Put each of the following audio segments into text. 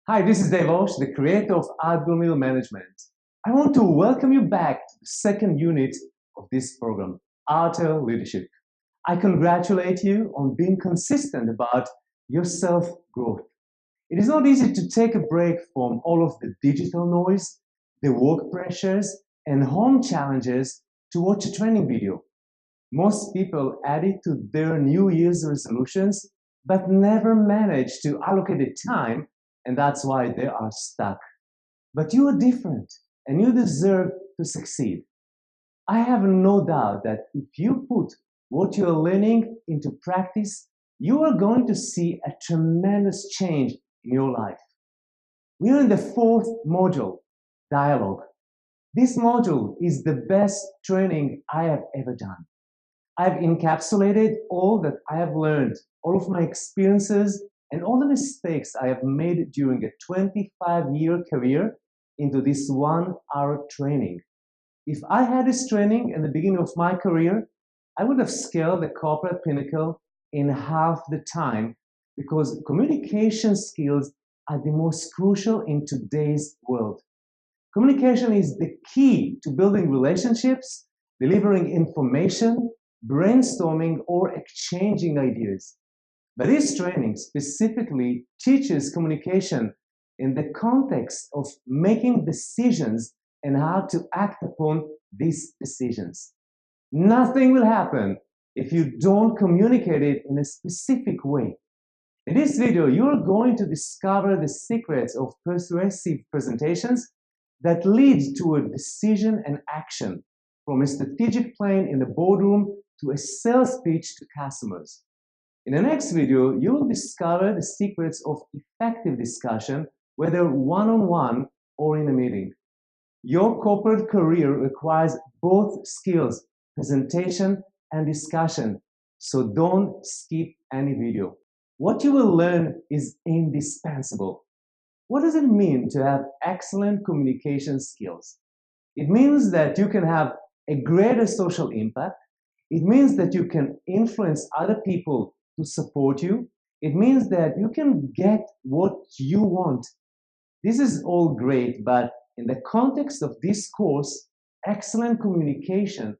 Hi, this is Dave Osh, the creator of Admiral Management. I want to welcome you back to the second unit of this program, Outer Leadership. I congratulate you on being consistent about your self-growth. It is not easy to take a break from all of the digital noise, the work pressures, and home challenges to watch a training video. Most people add it to their New Year's resolutions, but never manage to allocate the time, and that's why they are stuck. But you are different, and you deserve to succeed. I have no doubt that if you put what you are learning into practice, you are going to see a tremendous change in your life. We are in the fourth module, dialogue. This module is the best training I have ever done. I've encapsulated all that I have learned, all of my experiences, and all the mistakes I have made during a 25-year career into this 1 hour training. If I had this training in the beginning of my career, I would have scaled the corporate pinnacle in half the time because communication skills are the most crucial in today's world. Communication is the key to building relationships, delivering information, brainstorming, or exchanging ideas. But this training specifically teaches communication in the context of making decisions and how to act upon these decisions. Nothing will happen if you don't communicate it in a specific way. In this video, you're going to discover the secrets of persuasive presentations that lead to a decision and action, from a strategic plan in the boardroom to a sales pitch to customers. In the next video, you will discover the secrets of effective discussion, whether one-on-one or in a meeting. Your corporate career requires both skills, presentation and discussion, so don't skip any video. What you will learn is indispensable. What does it mean to have excellent communication skills? It means that you can have a greater social impact. It means that you can influence other people to support you. It means that you can get what you want. This is all great, but in the context of this course, excellent communication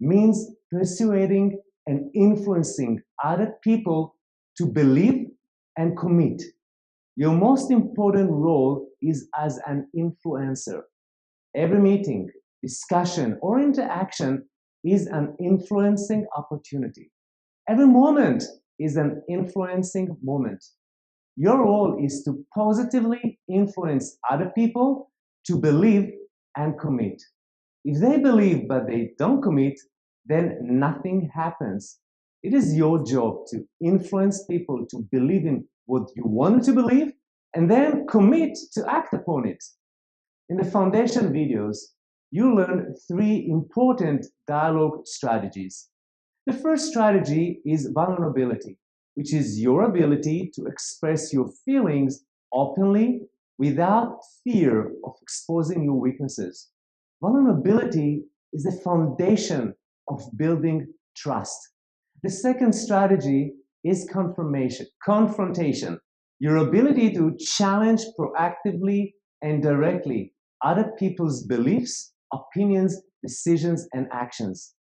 means persuading and influencing other people to believe and commit. Your most important role is as an influencer. Every meeting, discussion, or interaction is an influencing opportunity. Every moment is an influencing moment. Your role is to positively influence other people to believe and commit. If they believe but they don't commit, then nothing happens. It is your job to influence people to believe in what you want to believe and then commit to act upon it. In the foundation videos, you learn 3 important dialogue strategies. The first strategy is vulnerability, which is your ability to express your feelings openly without fear of exposing your weaknesses. Vulnerability is the foundation of building trust. The second strategy is confrontation, your ability to challenge proactively and directly other people's beliefs, opinions, decisions, and actions.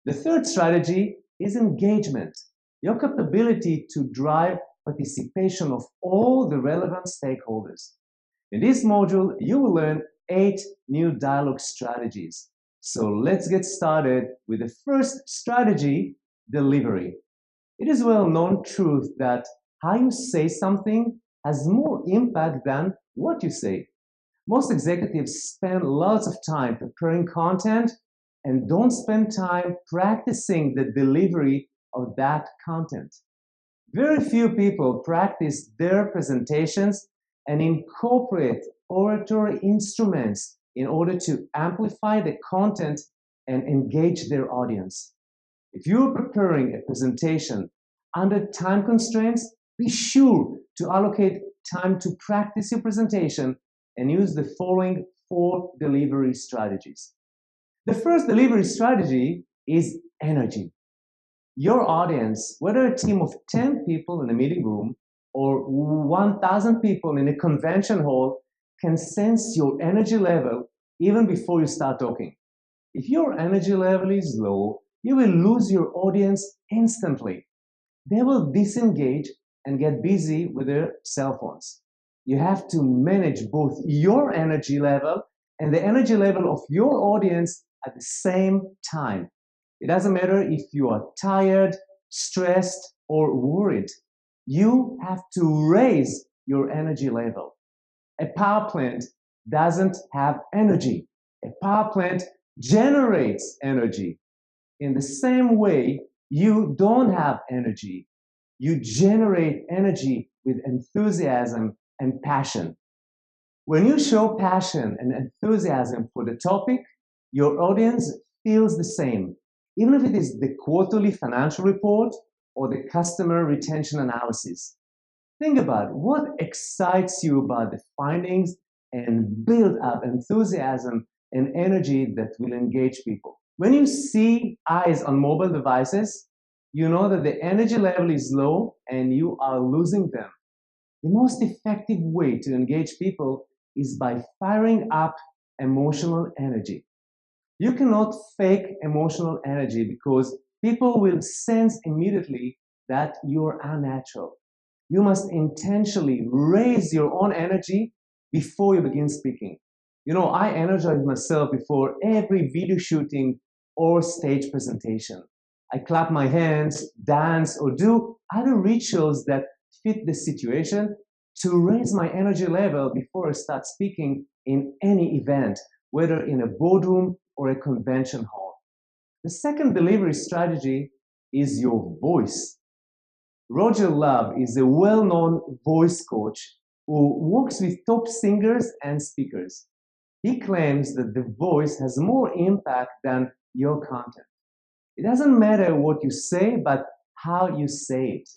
The third strategy is engagement, your capability to drive participation of all the relevant stakeholders. In this module, you will learn 8 new dialogue strategies. So let's get started with the first strategy, delivery. It is well-known truth that how you say something has more impact than what you say. Most executives spend lots of time preparing content and don't spend time practicing the delivery of that content. Very few people practice their presentations and incorporate oratory instruments in order to amplify the content and engage their audience. If you're preparing a presentation under time constraints, be sure to allocate time to practice your presentation and use the following 4 delivery strategies. The first delivery strategy is energy. Your audience, whether a team of 10 people in a meeting room or 1,000 people in a convention hall can sense your energy level even before you start talking. If your energy level is low, you will lose your audience instantly. They will disengage and get busy with their cell phones. You have to manage both your energy level and the energy level of your audience at the same time. It doesn't matter if you are tired, stressed, or worried. You have to raise your energy level. A power plant doesn't have energy. A power plant generates energy. In the same way, you don't have energy. You generate energy with enthusiasm and passion. When you show passion and enthusiasm for the topic, your audience feels the same, even if it is the quarterly financial report or the customer retention analysis. Think about what excites you about the findings and build up enthusiasm and energy that will engage people. When you see eyes on mobile devices, you know that the energy level is low and you are losing them. The most effective way to engage people is by firing up emotional energy. You cannot fake emotional energy because people will sense immediately that you're unnatural. You must intentionally raise your own energy before you begin speaking. I energize myself before every video shooting or stage presentation. I clap my hands, dance, or do other rituals that fit the situation to raise my energy level before I start speaking in any event, whether in a boardroom or a convention hall. The second delivery strategy is your voice. Roger Love is a well-known voice coach who works with top singers and speakers. He claims that the voice has more impact than your content. It doesn't matter what you say, but how you say it.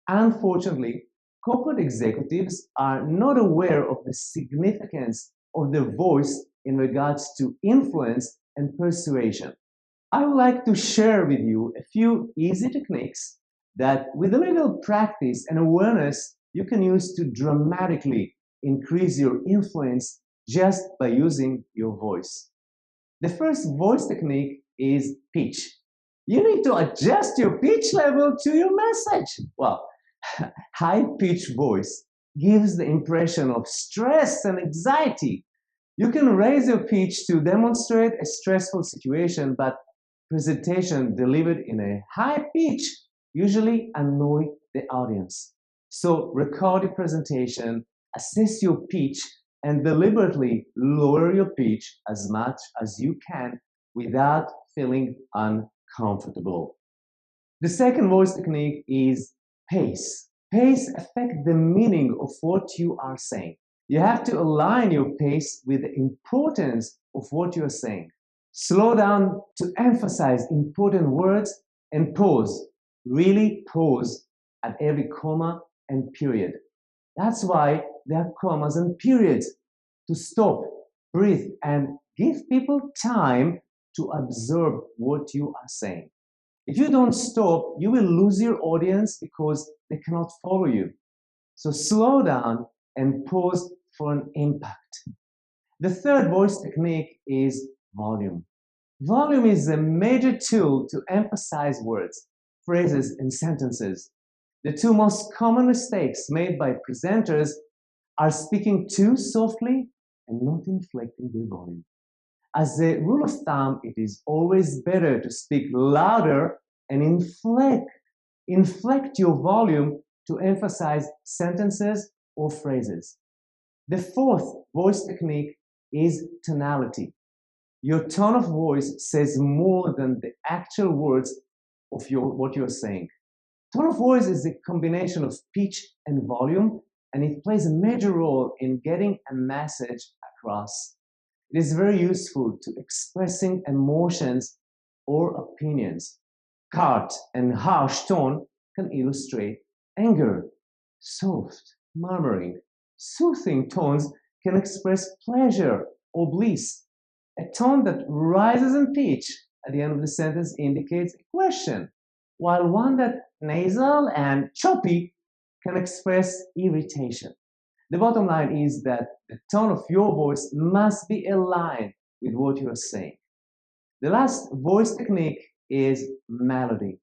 Unfortunately, corporate executives are not aware of the significance of the voice in regards to influence and persuasion. I would like to share with you a few easy techniques that, with a little practice and awareness, you can use to dramatically increase your influence just by using your voice. The first voice technique is pitch. You need to adjust your pitch level to your message. Well, high-pitched voice gives the impression of stress and anxiety. You can raise your pitch to demonstrate a stressful situation, but presentation delivered in a high pitch usually annoy the audience. So record your presentation, assess your pitch, and deliberately lower your pitch as much as you can without feeling uncomfortable. The second voice technique is pace. Pace affects the meaning of what you are saying. You have to align your pace with the importance of what you are saying. Slow down to emphasize important words and pause. Really pause at every comma and period. That's why there are commas and periods, to stop, breathe, and give people time to absorb what you are saying. If you don't stop, you will lose your audience because they cannot follow you. So slow down and pause for an impact. The third voice technique is volume. Volume is a major tool to emphasize words, phrases, and sentences. The two most common mistakes made by presenters are speaking too softly and not inflecting their volume. As a rule of thumb, it is always better to speak louder and inflect your volume to emphasize sentences or phrases. The fourth voice technique is tonality. Your tone of voice says more than the actual words of what you're saying. Tone of voice is a combination of pitch and volume, and it plays a major role in getting a message across. It is very useful to expressing emotions or opinions. Curt and harsh tone can illustrate anger. Soft, murmuring, soothing tones can express pleasure or bliss. A tone that rises in pitch at the end of the sentence indicates a question, while one that nasal and choppy can express irritation. The bottom line is that the tone of your voice must be aligned with what you are saying. The last voice technique is melody.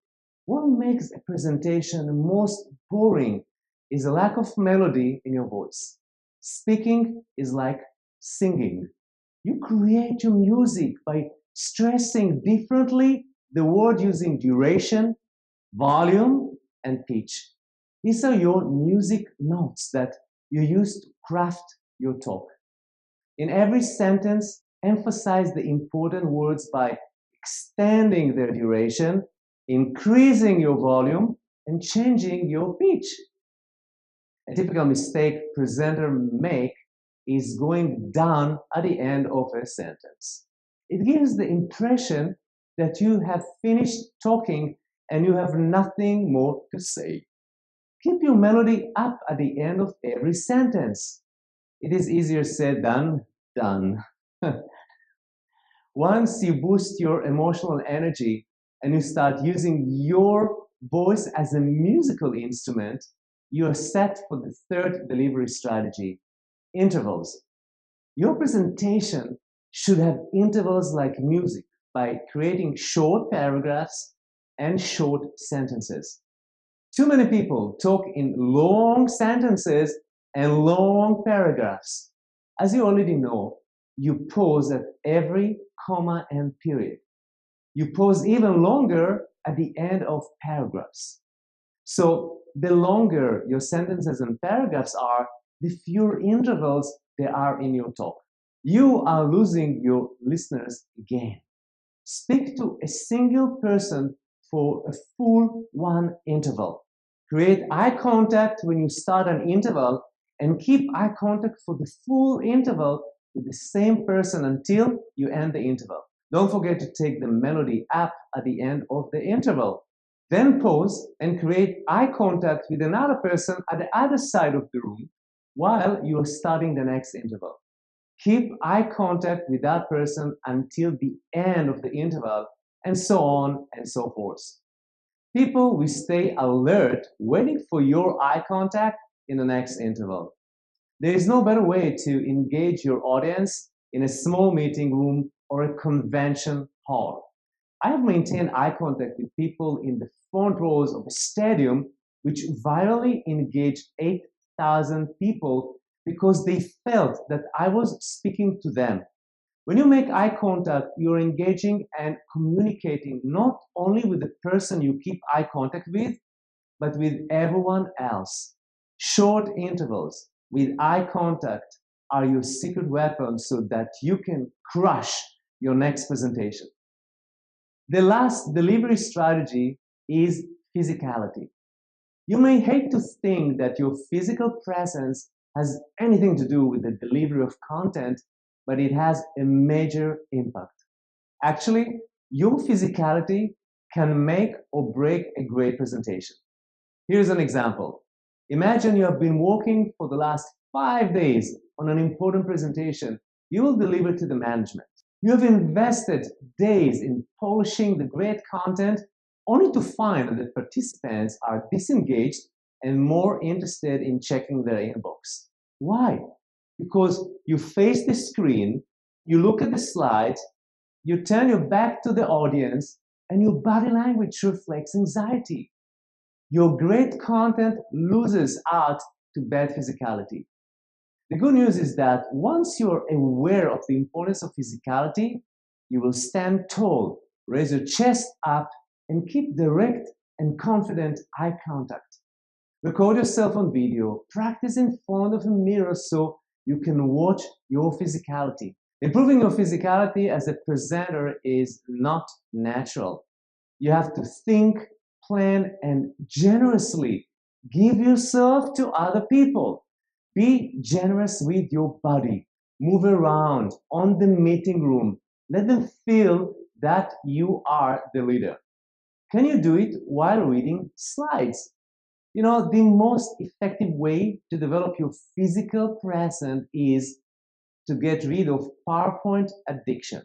What makes a presentation most boring is a lack of melody in your voice. Speaking is like singing. You create your music by stressing differently the word using duration, volume, and pitch. These are your music notes that you use to craft your talk. In every sentence, emphasize the important words by extending their duration, increasing your volume, and changing your pitch. A typical mistake presenters make is going down at the end of a sentence. It gives the impression that you have finished talking and you have nothing more to say. Keep your melody up at the end of every sentence. It is easier said than done. Once you boost your emotional energy and you start using your voice as a musical instrument, you are set for the third delivery strategy, intervals. Your presentation should have intervals like music by creating short paragraphs and short sentences. Too many people talk in long sentences and long paragraphs. As you already know, you pause at every comma and period. You pause even longer at the end of paragraphs. So the longer your sentences and paragraphs are, the fewer intervals there are in your talk. You are losing your listeners again. Speak to a single person for a full one interval. Create eye contact when you start an interval and keep eye contact for the full interval with the same person until you end the interval. Don't forget to take the melody up at the end of the interval. Then pause and create eye contact with another person at the other side of the room while you are starting the next interval. Keep eye contact with that person until the end of the interval, and so on and so forth. People will stay alert waiting for your eye contact in the next interval. There is no better way to engage your audience in a small meeting room or a convention hall. I have maintained eye contact with people in the front rows of a stadium which virally engaged 8,000 people because they felt that I was speaking to them. When you make eye contact, you're engaging and communicating not only with the person you keep eye contact with, but with everyone else. Short intervals with eye contact are your secret weapon so that you can crush your next presentation. The last delivery strategy is physicality. You may hate to think that your physical presence has anything to do with the delivery of content, but it has a major impact. Actually, your physicality can make or break a great presentation. Here's an example. Imagine you have been working for the last 5 days on an important presentation you will deliver to the management. You have invested days in polishing the great content only to find that the participants are disengaged and more interested in checking their inbox. Why? Because you face the screen, you look at the slides, you turn your back to the audience, and your body language reflects anxiety. Your great content loses out to bad physicality. The good news is that once you're aware of the importance of physicality, you will stand tall, raise your chest up, and keep direct and confident eye contact. Record yourself on video, practice in front of a mirror so you can watch your physicality. Improving your physicality as a presenter is not natural. You have to think, plan, and generously give yourself to other people. Be generous with your body. Move around on the meeting room. Let them feel that you are the leader. Can you do it while reading slides? You know, the most effective way to develop your physical presence is to get rid of PowerPoint addiction.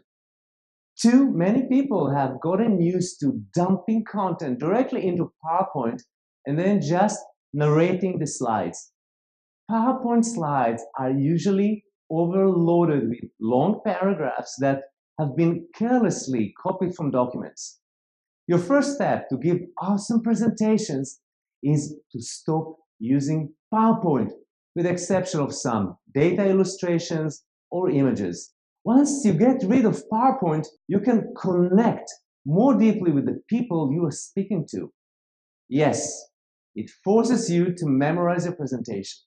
Too many people have gotten used to dumping content directly into PowerPoint and then just narrating the slides. PowerPoint slides are usually overloaded with long paragraphs that have been carelessly copied from documents. Your first step to give awesome presentations is to stop using PowerPoint, with the exception of some data illustrations or images. Once you get rid of PowerPoint, you can connect more deeply with the people you are speaking to. Yes, it forces you to memorize your presentation.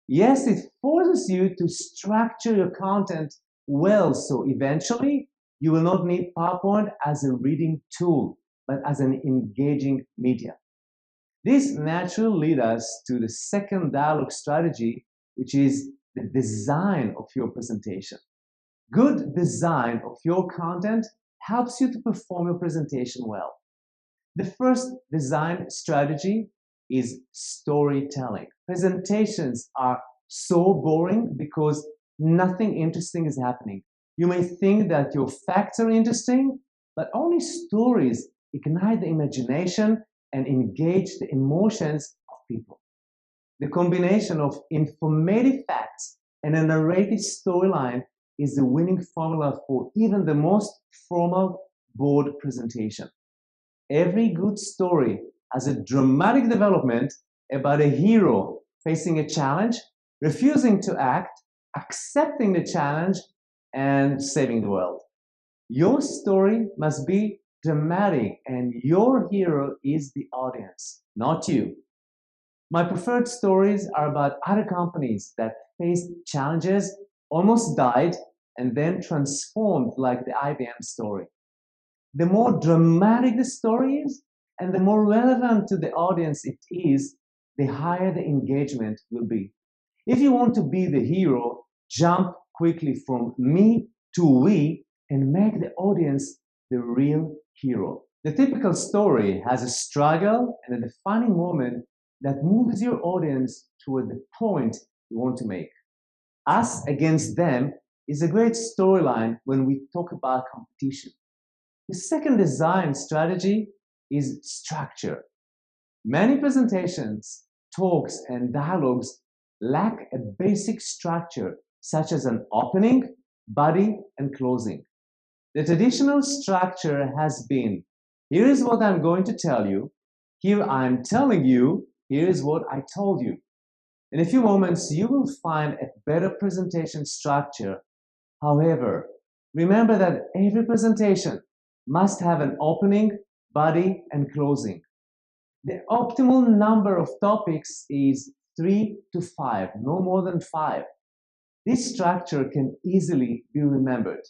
Yes, it forces you to structure your content well, so eventually you will not need PowerPoint as a reading tool, but as an engaging media. This naturally leads us to the second dialogue strategy, which is the design of your presentation. Good design of your content helps you to perform your presentation well. The first design strategy is storytelling. Presentations are so boring because nothing interesting is happening. You may think that your facts are interesting, but only stories ignite the imagination and engage the emotions of people. The combination of informative facts and a narrative storyline is the winning formula for even the most formal board presentation. Every good story has a dramatic development about a hero facing a challenge, refusing to act, accepting the challenge, and saving the world. Your story must be dramatic, and your hero is the audience, not you. My preferred stories are about other companies that faced challenges, almost died, and then transformed, like the IBM story. The more dramatic the story is, and the more relevant to the audience it is, the higher the engagement will be. If you want to be the hero, jump quickly from me to we and make the audience the real hero. The typical story has a struggle and a defining moment that moves your audience toward the point you want to make. Us against them is a great storyline when we talk about competition. The second design strategy is structure. Many presentations, talks, and dialogues lack a basic structure such as an opening, body, and closing. The traditional structure has been, here is what I'm going to tell you, here I'm telling you, here is what I told you. In a few moments, you will find a better presentation structure. However, remember that every presentation must have an opening, body, and closing. The optimal number of topics is 3 to 5, no more than 5. This structure can easily be remembered.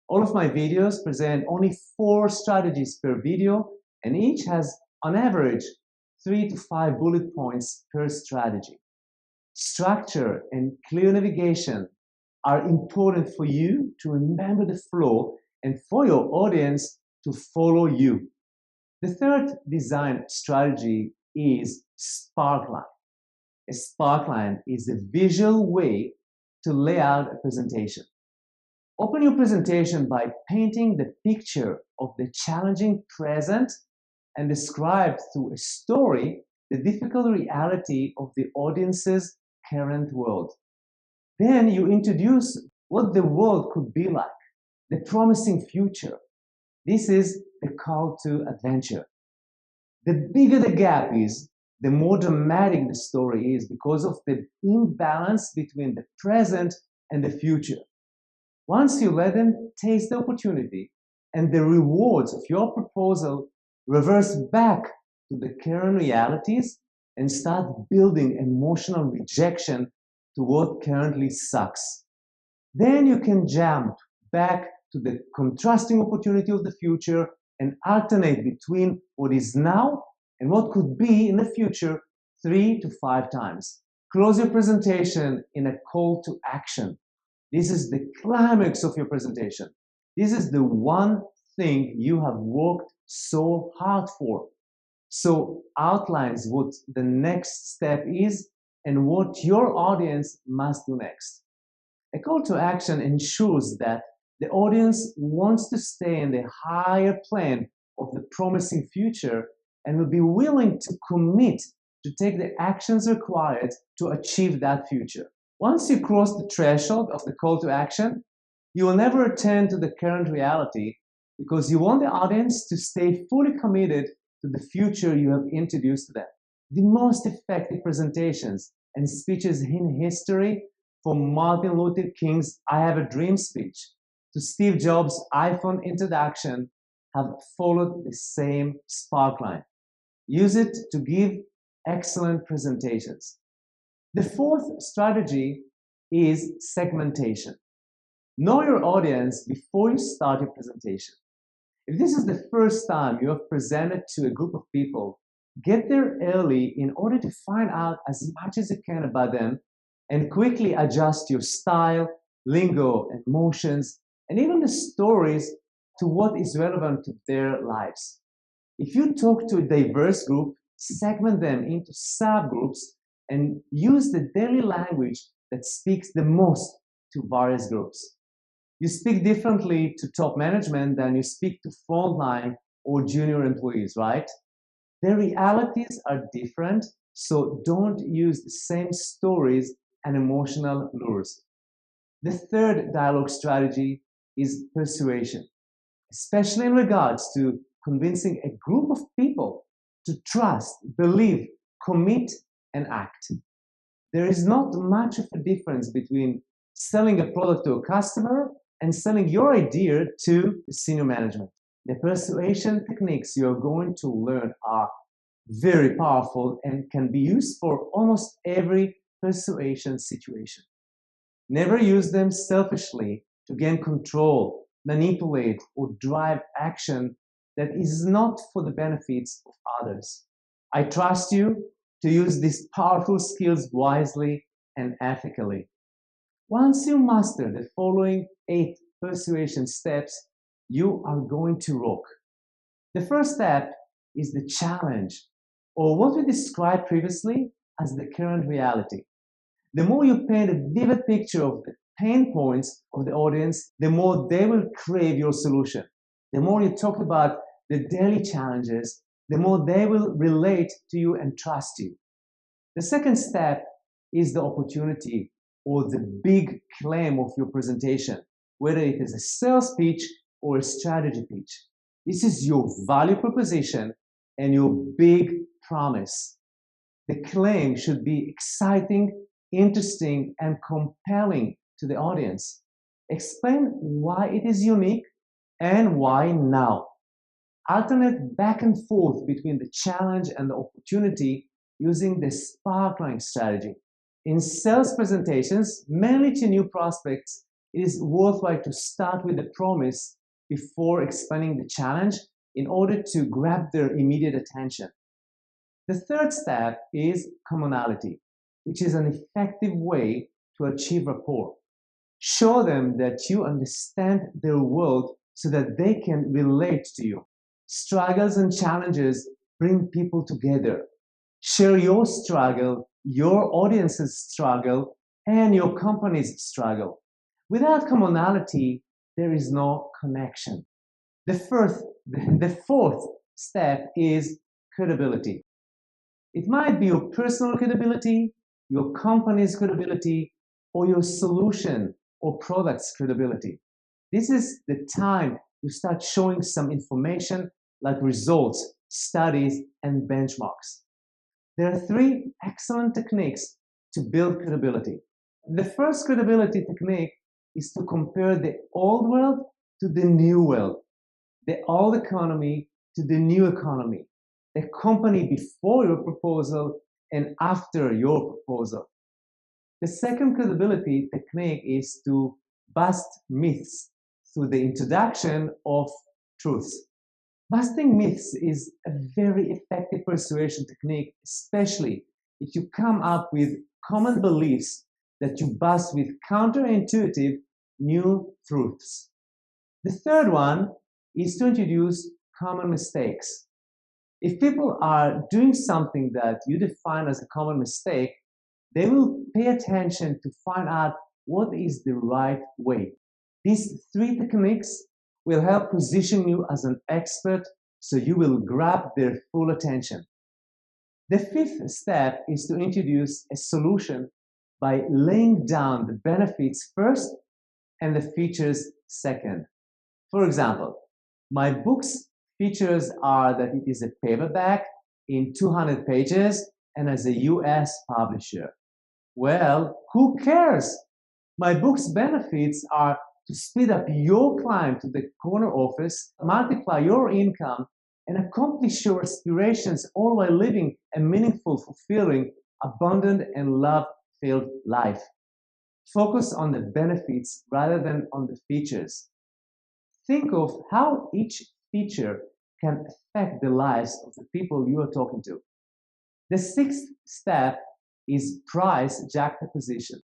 All of my videos present only 4 strategies per video, and each has, on average, 3 to 5 bullet points per strategy. Structure and clear navigation are important for you to remember the flow and for your audience to follow you. The third design strategy is sparkline. A sparkline is a visual way to lay out a presentation. Open your presentation by painting the picture of the challenging present and describe through a story the difficult reality of the audience's current world. Then you introduce what the world could be like, the promising future. This is the call to adventure. The bigger the gap is, the more dramatic the story is because of the imbalance between the present and the future. Once you let them taste the opportunity and the rewards of your proposal, reverse back to the current realities and start building emotional rejection to what currently sucks. Then you can jump back to the contrasting opportunity of the future and alternate between what is now and what could be in the future 3 to 5 times. Close your presentation in a call to action. This is the climax of your presentation. This is the one thing you have worked so hard for. So outlines what the next step is and what your audience must do next. A call to action ensures that the audience wants to stay in the higher plane of the promising future and will be willing to commit to take the actions required to achieve that future. Once you cross the threshold of the call to action, you will never return to the current reality because you want the audience to stay fully committed to the future you have introduced to them. The most effective presentations and speeches in history, from Martin Luther King's I Have a Dream speech to Steve Jobs' iPhone introduction, have followed the same sparkline. Use it to give excellent presentations. The fourth strategy is segmentation. Know your audience before you start your presentation. If this is the first time you have presented to a group of people, get there early in order to find out as much as you can about them and quickly adjust your style, lingo, and motions, and even the stories to what is relevant to their lives. If you talk to a diverse group, segment them into subgroups and use the daily language that speaks the most to various groups. You speak differently to top management than you speak to frontline or junior employees, right? Their realities are different, so don't use the same stories and emotional lures. The third dialogue strategy is persuasion, especially in regards to convincing a group of people to trust, believe, commit, and act. There is not much of a difference between selling a product to a customer and selling your idea to the senior management. The persuasion techniques you're going to learn are very powerful and can be used for almost every persuasion situation. Never use them selfishly to gain control, manipulate, or drive action that is not for the benefits of others. I trust you to use these powerful skills wisely and ethically. Once you master the following 8 persuasion steps, you are going to rock. The first step is the challenge, or what we described previously as the current reality. The more you paint a vivid picture of the pain points of the audience, the more they will crave your solution. The more you talk about the daily challenges, the more they will relate to you and trust you. The second step is the opportunity or the big claim of your presentation, whether it is a sales pitch or a strategy pitch. This is your value proposition and your big promise. The claim should be exciting, interesting, and compelling to the audience. Explain why it is unique and why now. Alternate back and forth between the challenge and the opportunity using the sparkline strategy. In sales presentations, mainly to new prospects, it is worthwhile to start with the promise before explaining the challenge in order to grab their immediate attention. The third step is commonality, which is an effective way to achieve rapport. Show them that you understand their world so that they can relate to you. Struggles and challenges bring people together. Share your struggle, your audience's struggle, and your company's struggle. Without commonality, there is no connection. The fourth step is credibility. It might be your personal credibility, your company's credibility, or your solution or product's credibility. This is the time to start showing some information like results, studies, and benchmarks. There are 3 excellent techniques to build credibility. The first credibility technique is to compare the old world to the new world, the old economy to the new economy, the company before your proposal and after your proposal. The second credibility technique is to bust myths through the introduction of truths. Busting myths is a very effective persuasion technique, especially if you come up with common beliefs that you bust with counterintuitive new truths. The third one is to introduce common mistakes. If people are doing something that you define as a common mistake, they will pay attention to find out what is the right way. These 3 techniques will help position you as an expert so you will grab their full attention. The fifth step is to introduce a solution by laying down the benefits first and the features second. For example, my book's features are that it is a paperback in 200 pages and as a US publisher. Well, who cares? My book's benefits are to speed up your climb to the corner office, multiply your income, and accomplish your aspirations, all while living a meaningful, fulfilling, abundant, and love-filled life. Focus on the benefits rather than on the features. Think of how each feature can affect the lives of the people you are talking to. The sixth step is price juxtaposition.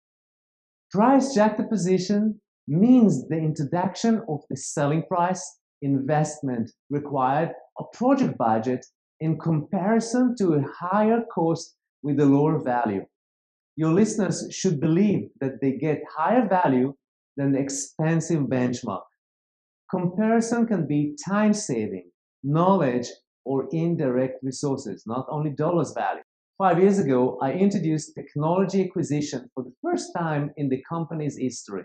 Price juxtaposition means the introduction of the selling price, investment required, or project budget in comparison to a higher cost with a lower value. Your listeners should believe that they get higher value than the expensive benchmark. Comparison can be time-saving, knowledge, or indirect resources, not only dollars value. 5 years ago, I introduced technology acquisition for the first time in the company's history.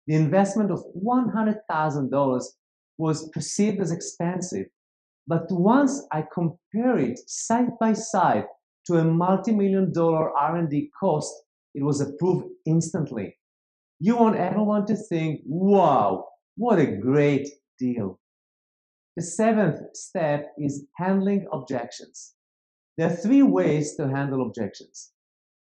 The investment of $100,000 was perceived as expensive, but once I compare it side by side to a multi-million-dollar R&D cost, it was approved instantly. You want everyone to think, wow, what a great deal. The seventh step is handling objections. There are 3 ways to handle objections.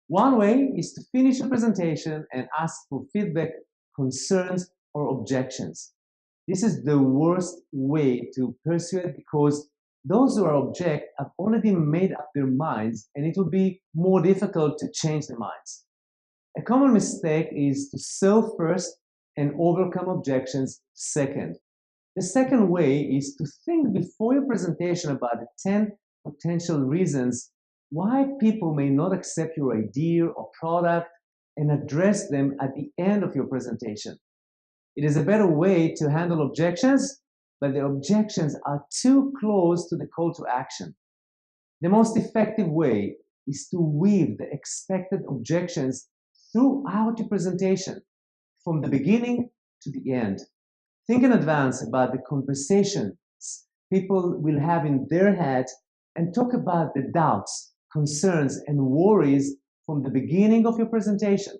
One way is to finish a presentation and ask for feedback, concerns, or objections. This is the worst way to persuade because those who object have already made up their minds and it will be more difficult to change their minds. A common mistake is to sell first and overcome objections second. The second way is to think before your presentation about the 10 potential reasons why people may not accept your idea or product and address them at the end of your presentation. It is a better way to handle objections, but the objections are too close to the call to action. The most effective way is to weave the expected objections throughout your presentation, from the beginning to the end. Think in advance about the conversations people will have in their head and talk about the doubts, concerns, and worries from the beginning of your presentation.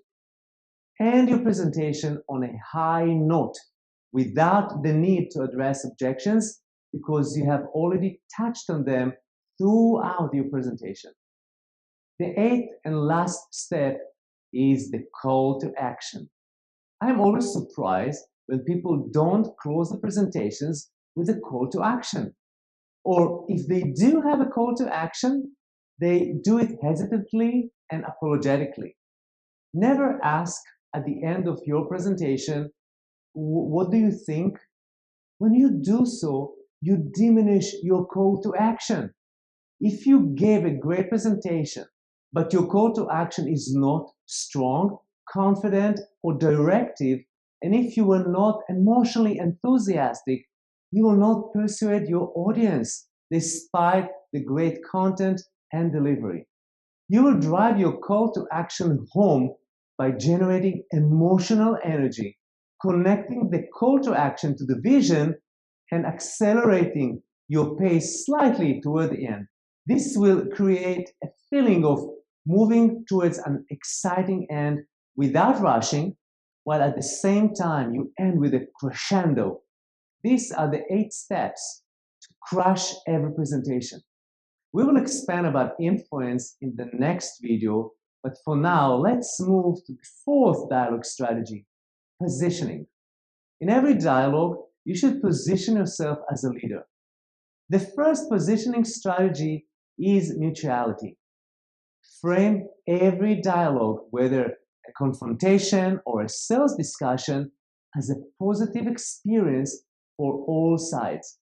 End your presentation on a high note without the need to address objections because you have already touched on them throughout your presentation. The eighth and last step is the call to action. I'm always surprised when people don't close the presentations with a call to action. Or if they do have a call to action, they do it hesitantly and apologetically. Never ask at the end of your presentation, what do you think? When you do so, you diminish your call to action. If you gave a great presentation, but your call to action is not strong, confident, or directive, and if you were not emotionally enthusiastic, you will not persuade your audience despite the great content and delivery. You will drive your call to action home by generating emotional energy, connecting the call to action to the vision, and accelerating your pace slightly toward the end. This will create a feeling of moving towards an exciting end without rushing, while at the same time you end with a crescendo. These are the 8 steps to crush every presentation. We will expand about influence in the next video, but for now, let's move to the 4th dialogue strategy, positioning. In every dialogue, you should position yourself as a leader. The first positioning strategy is mutuality. Frame every dialogue, whether a confrontation or a sales discussion, as a positive experience for all sides.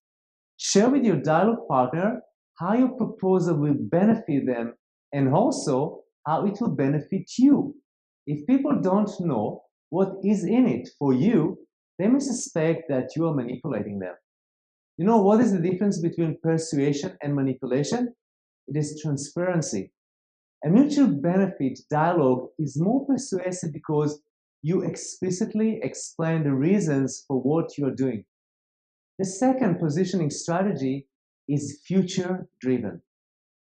Share with your dialogue partner how your proposal will benefit them and also how it will benefit you. If people don't know what is in it for you, they may suspect that you are manipulating them. You know what is the difference between persuasion and manipulation? it is transparency. A mutual benefit dialogue is more persuasive because you explicitly explain the reasons for what you're doing. The second positioning strategy is future driven.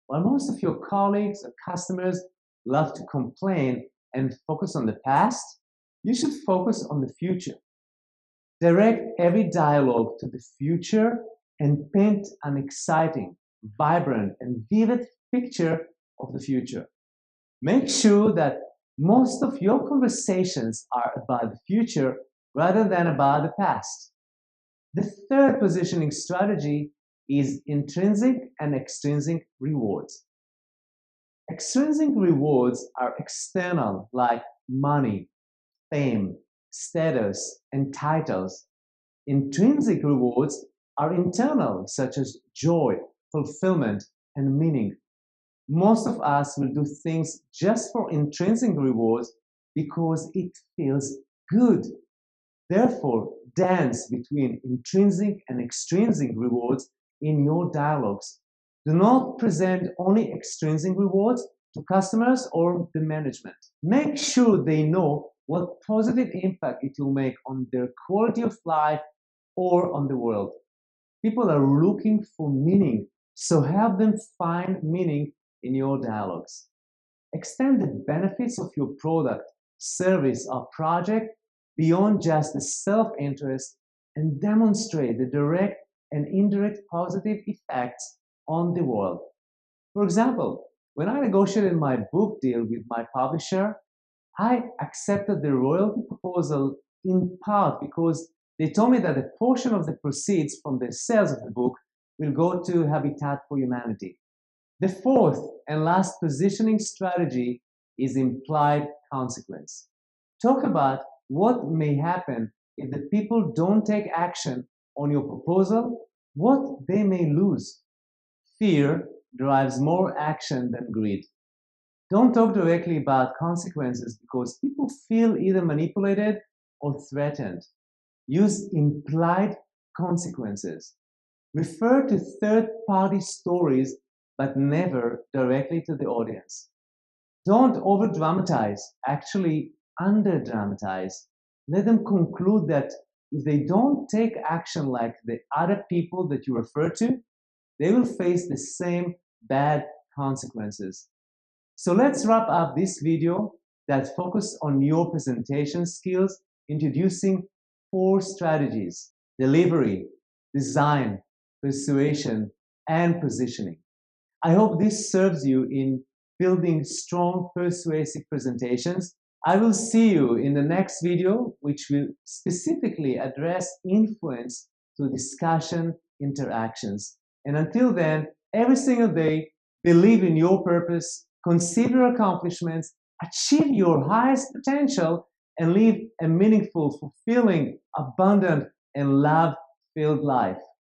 While most of your colleagues or customers love to complain and focus on the past, you should focus on the future. Direct every dialogue to the future and paint an exciting, vibrant, and vivid picture of the future. Make sure that most of your conversations are about the future rather than about the past. The third positioning strategy is intrinsic and extrinsic rewards. Extrinsic rewards are external, like money, fame, status, and titles. Intrinsic rewards are internal, such as joy, fulfillment, and meaning. Most of us will do things just for intrinsic rewards because it feels good. Therefore, dance between intrinsic and extrinsic rewards in your dialogues. Do not present only extrinsic rewards to customers or the management. Make sure they know what positive impact it will make on their quality of life or on the world. People are looking for meaning, so help them find meaning in your dialogues. Extend the benefits of your product, service, or project beyond just the self-interest and demonstrate the direct and indirect positive effects on the world. For example, when I negotiated my book deal with my publisher, I accepted the royalty proposal in part because they told me that a portion of the proceeds from the sales of the book will go to Habitat for Humanity. The fourth and last positioning strategy is implied consequence. Talk about what may happen if the people don't take action on your proposal, what they may lose. Fear drives more action than greed. Don't talk directly about consequences because people feel either manipulated or threatened. Use implied consequences. Refer to third-party stories, but never directly to the audience. Don't over-dramatize, actually under-dramatize. Let them conclude that if they don't take action like the other people that you refer to, they will face the same bad consequences. So let's wrap up this video that focused on your presentation skills, introducing 4 strategies: delivery, design, persuasion, and positioning. I hope this serves you in building strong, persuasive presentations. I will see you in the next video, which will specifically address influence through discussion interactions. And until then, every single day, believe in your purpose, consider accomplishments, achieve your highest potential, and live a meaningful, fulfilling, abundant, and love-filled life.